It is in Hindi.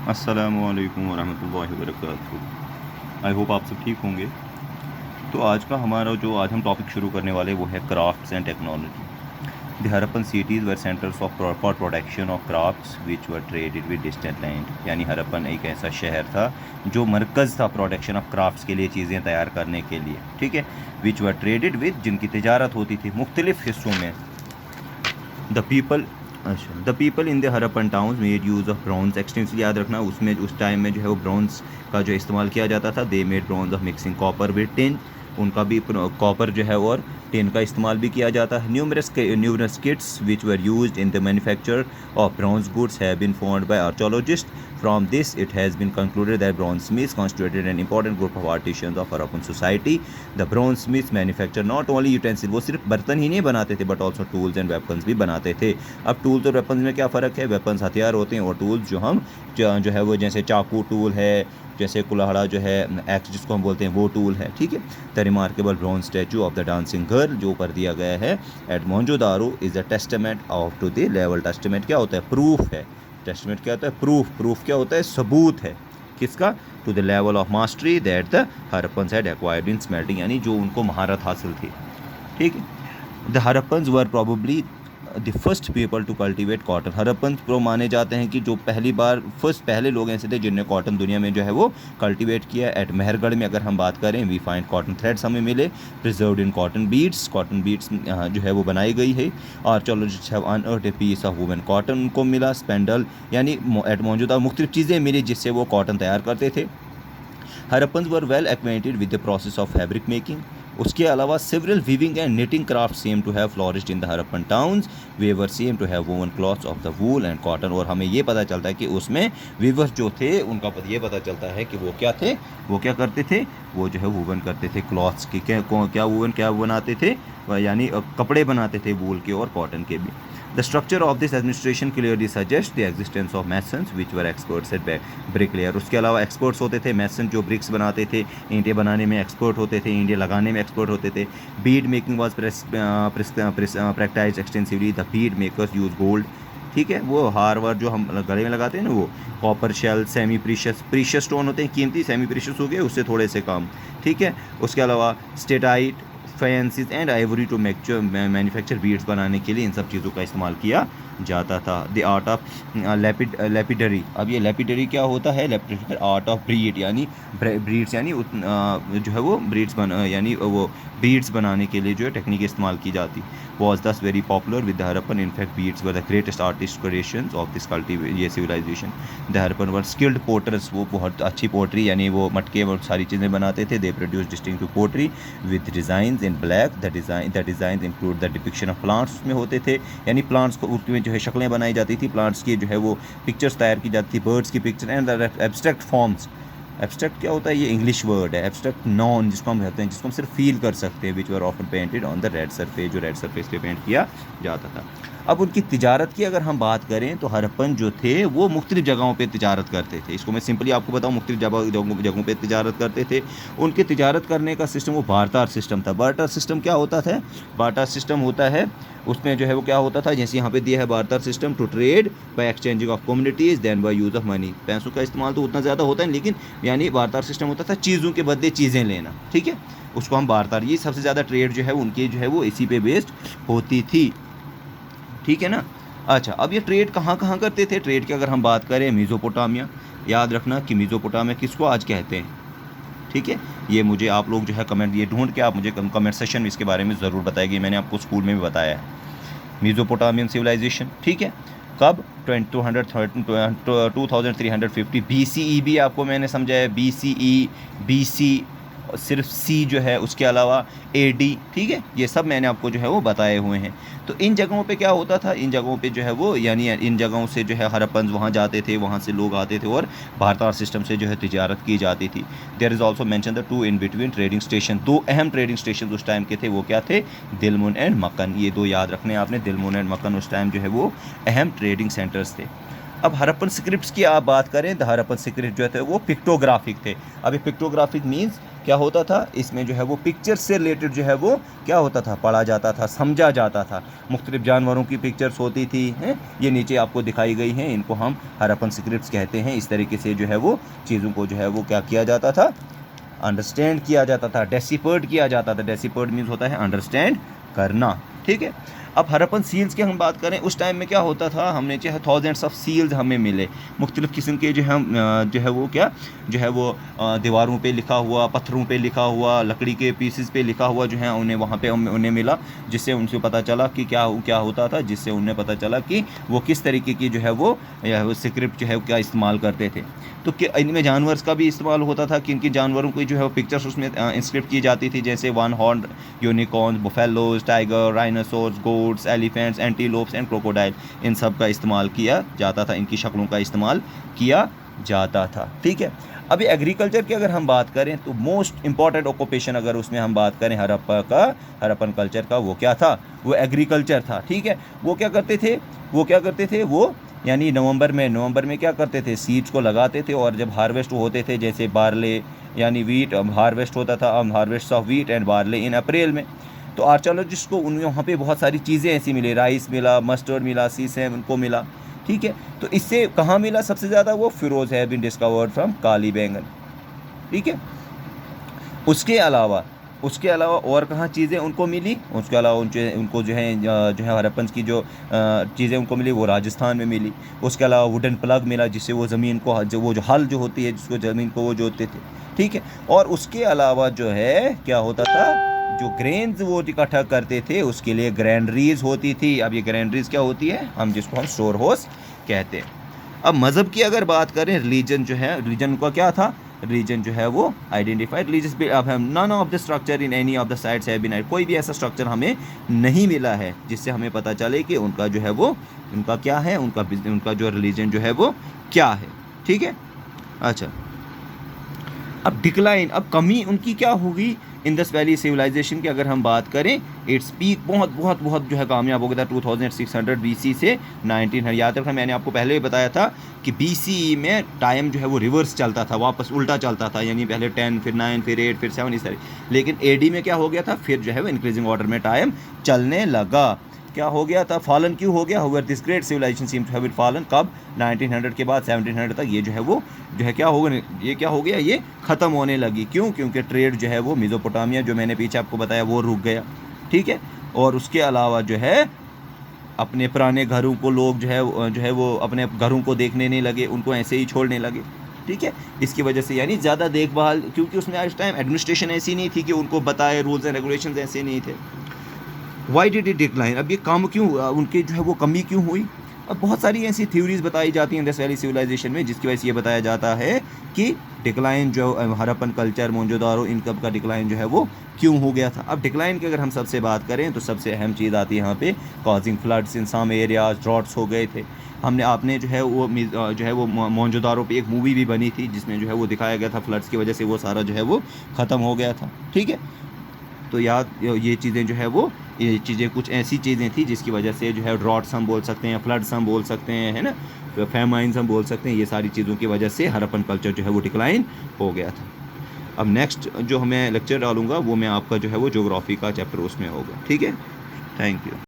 अस्सलामुअलैकुम वरहमतुल्लाहि वबरकातुहू। आई होप आप सब ठीक होंगे। तो आज का हमारा जो आज हम टॉपिक शुरू करने वाले वो है crafts and technology. The Harappan cities were centres of for production of crafts which were traded with distant land. यानी हरप्पन एक ऐसा शहर था जो मरकज़ था प्रोडक्शन ऑफ क्राफ्ट्स के लिए, चीज़ें तैयार करने के लिए, ठीक है। विच वर ट्रेडेड विद, जिनकी तिजारत होती थी मुख्तलिफ़ हिस्सों में। The people the people in the Harappan towns made use of bronze extensively. याद रखना उसमें उस टाइम में जो है वो ब्राउन्स का जो इस्तेमाल किया जाता था। They made bronze of mixing copper with tin, उनका भी कॉपर जो है और टिन का इस्तेमाल भी किया जाता है। Numerous kits which were used in the manufacture of bronze goods have been found by archaeologist. From this, it has been concluded that bronzesmiths constituted an important group of artisans of Harappan society. The bronzesmiths manufacture not only utensils, वो सिर्फ बर्तन ही नहीं बनाते थे, but also tools and weapons भी बनाते थे। अब tools और weapons में क्या फ़र्क है? weapons हथियार होते हैं और tools जो है वो जैसे चाकू टूल है, जैसे कुल्हाड़ा जो है, एक्स जिसको हम बोलते हैं, वो टूल है, ठीक है। The remarkable bronze statue of the dancing girl जो ऊपर दिया गया है at Mohenjodaro is the testament of to the level. Testament क्या होता है? प्रूफ है। टेस्टमेंट क्या होता है? प्रूफ क्या होता है? सबूत है। किसका? To the level of mastery that the Harappans had acquired in smelting, यानी जो उनको महारत हासिल थी, ठीक है। The Harappans were probably the first people to cultivate cotton. Harappan को माने जाते हैं कि जो पहले लोग ऐसे थे जिनने कॉटन दुनिया में जो है वो कल्टिवेट किया। एट मेहरगढ़ में अगर हम बात करें, वी फाइंड कॉटन थ्रेड्स हमें मिले, प्रिजर्व्ड इन कॉटन बीड्स जो है वो बनाई गई है। और चलो have unearth a piece of woven cotton उनको मिला। स्पेंडल यानी एट मौजूदा मुख्तलिफ चीज़ें मिली जिससे वो कॉटन तैयार करते थे। Harappans were well acquainted with the process of fabric making. उसके अलावा several weaving and knitting craft seem to have flourished in the Harappan towns. Weaver seem to have woven cloths of the wool and cotton. और हमें ये पता चलता है कि उसमें वीवर्स जो थे उनका ये पता चलता है कि वो क्या थे, वो क्या करते थे, वो जो है वूवन करते थे क्लॉथ्स की। क्या बनाते थे? यानी कपड़े बनाते थे वूल के और कॉटन के भी। The structure of this administration clearly suggests the existence of masons which were experts at bricklayer। उसके अलावा experts होते थे mason जो bricks बनाते थे, ईंटें बनाने में expert होते थे, ईंटें लगाने में expert होते थे। bead making was practiced extensively। the bead makers use gold, ठीक है, वो हार वार जो हम गले में लगाते हैं ना, वो copper shell, semi precious stone होते हैं, कीमती, सेमी प्रीशियस हो गए उससे थोड़े से कम, ठीक है। उसके अलावा steatite, faience and ivory to manufacture beads बनाने के लिए इन सब चीज़ों का इस्तेमाल किया जाता था। The art of lapidary. अब ये लेपिडरी क्या होता है? लेपिडरी आर्ट ऑफ ब्रीड, यानी ब्रीड्स यानी जो है वो यानी वो बीड्स बनाने के लिए जो है टेक्निक इस्तेमाल की जाती। Was this very popular with the Harappan. In fact beads were the greatest artist creations of this ये civilisation. The Harappan were skilled potters, वो बहुत अच्छी पोट्री यानी वो मटके और सारी चीज़ें बनाते थे। They produce distinctive pottery with design in black. The design include the depiction of plants उसमें होते थे, यानी प्लांट्स को उसमें जो है शक्लें बनाई जाती थी, प्लांट्स की जो है वो पिक्चर्स तैयार की जाती थी, बर्ड्स की picture. And abstract forms. Abstract क्या होता है? ये इंग्लिश वर्ड है। एब्स्ट्रैक्ट नॉन जिसको हम कहते हैं, जिसको हम सिर्फ फील कर सकते हैं, which were often painted on the red surface, जो रेड सरफेस पे पेंट किया जाता था। अब उनकी तिजारत की अगर हम बात करें तो हरप्पन जो थे वो मुख्तलिफ़ जगहों पे तिजारत करते थे। इसको मैं सिंपली आपको बताऊँ, मुख्तलिफ़ जगहों पे तिजारत करते थे। उनके तिजारत करने का सिस्टम वो बार्टर सिस्टम था। बार्टर सिस्टम क्या होता था? बार्टर सिस्टम होता है उसमें जो है वो क्या होता था, जैसे यहाँ पे दिया है barter system to trade by exchanging of communities than by use of money. पैसों का इस्तेमाल तो उतना ज़्यादा होता है, लेकिन यानी बार्टर सिस्टम होता था चीज़ों के बदले चीज़ें लेना, ठीक है, उसको हम बार्टर। ये सबसे ज़्यादा ट्रेड जो है उनकी जो है वो इसी पे बेस्ड होती थी, ठीक है ना। अच्छा, अब ये ट्रेड कहाँ कहाँ करते थे? ट्रेड की अगर हम बात करें, मेसोपोटामिया। याद रखना कि मेसोपोटामिया किसको आज कहते हैं, ठीक है। ये मुझे आप लोग जो है कमेंट ये ढूंढ के आप मुझे कमेंट सेशन में इसके बारे में ज़रूर बताएगी। मैंने आपको स्कूल में भी बताया है मेसोपोटामियन सिविलाइजेशन, ठीक है। कब? 2350 BCE भी आपको मैंने समझाया। BC सिर्फ सी जो है, उसके अलावा AD, ठीक है, ये सब मैंने आपको जो है वो बताए हुए हैं। तो इन जगहों पे क्या होता था? इन जगहों पे जो है वो यानी इन जगहों से जो है हरप्पन्स वहाँ जाते थे, वहाँ से लोग आते थे और बार्टर सिस्टम से जो है तिजारत की जाती थी। There is also mention the 2 in between trading station. 2 अहम ट्रेडिंग स्टेशन उस टाइम के थे, वो क्या थे? Dilmun and Makan. ये 2 याद रखने आपने, दिलमुन एंड मक्कन उस टाइम जो है वो अहम ट्रेडिंग सेंटर्स थे। अब हरप्पन स्क्रिप्ट्स की आप बात करें तो हरप्पन स्क्रिप्ट जो थे वो पिक्टोग्राफिक थे। अभी पिक्टोग्राफिक मीन्स क्या होता था, इसमें जो है वो पिक्चर से रिलेटेड जो है वो क्या होता था, पढ़ा जाता था, समझा जाता था। मुख्तलिफ जानवरों की पिक्चर्स होती थी हैं, ये नीचे आपको दिखाई गई हैं, इनको हम हरप्पन स्क्रिप्ट्स कहते हैं। इस तरीके से जो है वो चीज़ों को जो है वो क्या किया जाता था, अंडरस्टैंड किया जाता था, डेसिपर्ड किया जाता था। डेसिपर्ड मीन्स होता है अंडरस्टैंड करना, ठीक है। अब हरप्पन सील्स की हम बात करें, उस टाइम में क्या होता था, हमने चाहे थाउजेंड्स ऑफ सील्स हमें मिले, मुख्तलिफ़ किस्म के जो है वो क्या जो है वो दीवारों पे लिखा हुआ, पत्थरों पे लिखा हुआ, लकड़ी के पीसेस पे लिखा हुआ जो है उन्हें वहाँ पे उन्हें मिला, जिससे उनसे पता चला कि क्या होता था, जिससे उन्हें पता चला कि वो किस तरीके की जो है वो स्क्रिप्ट जो है क्या इस्तेमाल करते थे। तो इनमें जानवर का भी इस्तेमाल होता था कि इनकी जानवरों की जो है वो पिक्चर्स उसमें इंस्क्रिप्ट की जाती थी, जैसे one horn unicorn, buffaloes, tiger, rhinoceros, goats, elephants, antelopes and crocodile, इन सब का इस्तेमाल किया जाता था, इनकी शक्लों का इस्तेमाल किया जाता था, ठीक है। अभी एग्रीकल्चर की अगर हम बात करें तो मोस्ट इंपॉर्टेंट ऑक्यूपेशन अगर उसमें हम बात करें हरप्पन कल्चर का, वो क्या था, वो एग्रीकल्चर था, ठीक है। वो क्या करते थे वो यानी नवंबर में क्या करते थे, सीड्स को लगाते थे, और जब हार्वेस्ट होते थे, जैसे बारले यानी वीट हार्वेस्ट होता था, harvest of wheat and barley in April में, तो आर्कियोलॉजिस्ट को उन वहाँ पे बहुत सारी चीज़ें ऐसी मिली, राइस मिला, मस्टर्ड मिला, सीसम उनको मिला, ठीक है। तो इससे कहाँ मिला सबसे ज़्यादा, वो furrows have been discovered from Kalibangan, ठीक है। उसके अलावा और कहाँ चीज़ें उनको मिली, उसके अलावा उनको जो है हरप्पन की जो चीज़ें उनको मिली वो राजस्थान में मिली। उसके अलावा वुडन प्लग मिला, जिससे वो ज़मीन को जो हल जो होती है, जिसको ज़मीन को वो जोतते थे, ठीक है। और उसके अलावा जो है क्या होता था, जो ग्रेन्स वो इकट्ठा करते थे उसके लिए ग्रैंडरीज होती थी। अब ये ग्रैंडरीज क्या होती है, जिसको हम स्टोर हाउस कहते हैं। अब मज़हब की अगर बात करें, रिलीजन का क्या था, रिलीजन जो है वो आइडेंटिफाइड रिलीजियस, अब हम none of the structure in any of the sites have been, कोई भी ऐसा स्ट्रक्चर हमें नहीं मिला है जिससे हमें पता चले कि उनका जो है वो उनका क्या है, उनका जो रिलीजन जो है वो क्या है, ठीक है। अच्छा, अब डिक्लाइन, अब कमी उनकी क्या होगी इंडस वैली सिविलाइजेशन की अगर हम बात करें, इट्स पीक बहुत जो है कामयाब हो गया था 2600 BC से 1900। याद रखना मैंने आपको पहले भी बताया था कि BCE में टाइम जो है वो रिवर्स चलता था, वापस उल्टा चलता था, यानी पहले 10 फिर 9 फिर 8 फिर 7 इस तरह। लेकिन AD में क्या हो गया था, फिर जो है वो इंक्रीजिंग ऑर्डर में टाइम चलने लगा। क्या हो गया था, फॉलन क्यों हो गया, हुआ this great civilization seem to have fallen, कब 1900 के बाद 1700 तक ये जो है वो जो है क्या हो गया, ये ख़त्म होने लगी। क्यों, क्योंकि ट्रेड जो है वो मेसोपोटामिया जो मैंने पीछे आपको बताया वो रुक गया, ठीक है। और उसके अलावा जो है अपने पुराने घरों को लोग जो है वो अपने घरों को देखने नहीं लगे, उनको ऐसे ही छोड़ने लगे, ठीक है। इसकी वजह से यानी ज़्यादा देखभाल, क्योंकि उसमें आज टाइम एडमिनिस्ट्रेशन ऐसी नहीं थी कि उनको बताए, रूल्स एंड रेगुलेशंस ऐसे नहीं थे। वाई डिड इट डिक्लाइन, अब ये कम क्यों हुआ, उनके जो है वो कमी क्यों हुई। अब बहुत सारी ऐसी थ्योरीज बताई जाती हैं इंडस वैली सिविलाइजेशन में, जिसकी वजह से ये बताया जाता है कि डिक्लाइन जो हरप्पन कल्चर, मोहनजोदारो, इनकम का डिक्लाइन जो है वो क्यों हो गया था। अब डिक्लाइन की अगर हम सबसे बात करें तो सबसे अहम चीज़ आती है यहाँ पे causing floods in some areas, droughts हो गए थे। आपने जो है वो मोहनजोदारो पे एक मूवी भी बनी थी जिसमें जो है वो दिखाया गया था फ्लड्स की वजह से वो सारा जो है वो ख़त्म हो गया था, ठीक है। तो ये चीज़ें जो है वो ये चीज़ें कुछ ऐसी चीज़ें थी जिसकी वजह से जो है ड्रॉट्स हम बोल सकते हैं, फ्लड्स हम बोल सकते हैं, है ना, फेमाइंस हम बोल सकते हैं। ये सारी चीज़ों की वजह से हरप्पन कल्चर जो है वो डिक्लाइन हो गया था। अब नेक्स्ट जो मैं लेक्चर डालूँगा वो मैं आपका जो है वो ज्योग्राफी का चैप्टर उसमें होगा, ठीक है। Thank you.